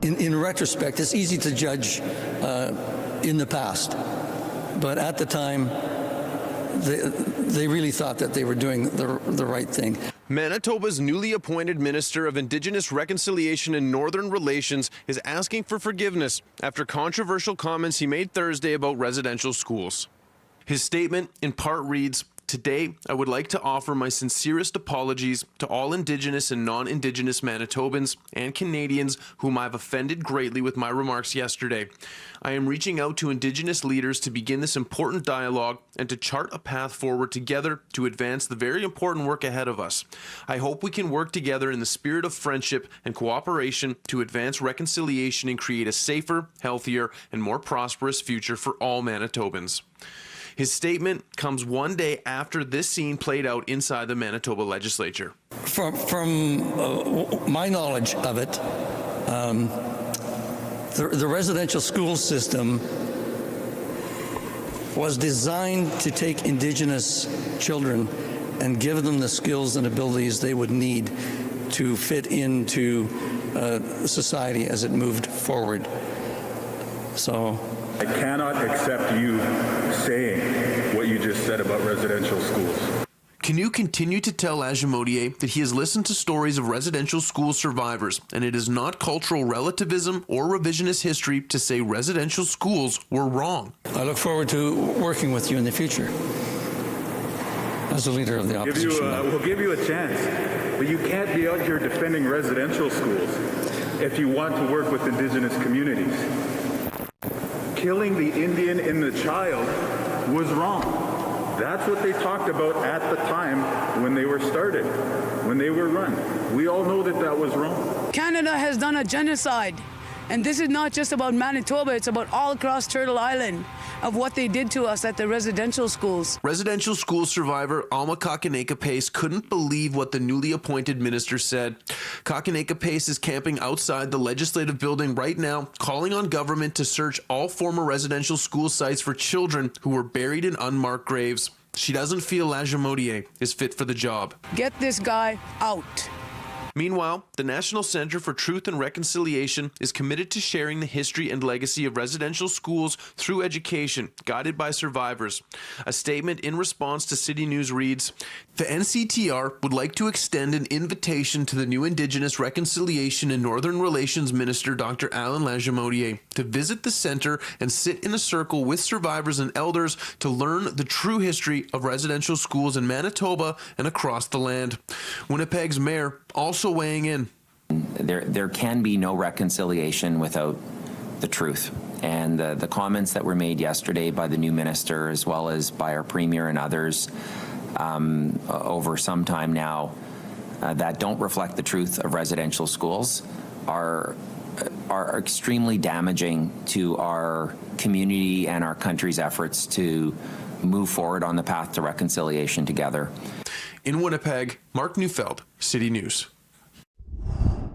in retrospect, it's easy to judge in the past, but at the time, they really thought that they were doing the right thing. Manitoba's newly appointed Minister of Indigenous Reconciliation and Northern Relations is asking for forgiveness after controversial comments he made Thursday about residential schools. His statement in part reads, "Today, I would like to offer my sincerest apologies to all Indigenous and non-Indigenous Manitobans and Canadians whom I've offended greatly with my remarks yesterday. I am reaching out to Indigenous leaders to begin this important dialogue and to chart a path forward together to advance the very important work ahead of us. I hope we can work together in the spirit of friendship and cooperation to advance reconciliation and create a safer, healthier, and more prosperous future for all Manitobans." His statement comes one day after this scene played out inside the Manitoba legislature. From my knowledge of it, the residential school system was designed to take Indigenous children and give them the skills and abilities they would need to fit into society as it moved forward. So I cannot accept you saying what you just said about residential schools. Can you continue to tell Ajamodier that he has listened to stories of residential school survivors, and it is not cultural relativism or revisionist history to say residential schools were wrong? I look forward to working with you in the future as a leader of the opposition. We'll give you a chance, but you can't be out here defending residential schools if you want to work with Indigenous communities. Killing the Indian in the child was wrong. That's what they talked about at the time when they were started, when they were run. We all know that that was wrong. Canada has done a genocide, and this is not just about Manitoba, it's about all across Turtle Island of what they did to us at the residential schools. Residential school survivor Alma Kakaneka-Pace couldn't believe what the newly appointed minister said. Kakaneka-Pace is camping outside the legislative building right now, calling on government to search all former residential school sites for children who were buried in unmarked graves. She doesn't feel Ajamodier is fit for the job. Get this guy out. Meanwhile, the National Centre for Truth and Reconciliation is committed to sharing the history and legacy of residential schools through education, guided by survivors. A statement in response to City News reads, "The NCTR would like to extend an invitation to the new Indigenous Reconciliation and Northern Relations Minister, Dr. Alan Lajamodier, to visit the centre and sit in a circle with survivors and elders to learn the true history of residential schools in Manitoba and across the land." Winnipeg's mayor also weighing in. There can be no reconciliation without the truth. And the comments that were made yesterday by the new minister, as well as by our premier and others over some time now, that don't reflect the truth of residential schools are extremely damaging to our community and our country's efforts to move forward on the path to reconciliation together. In Winnipeg, Mark Neufeld, City News.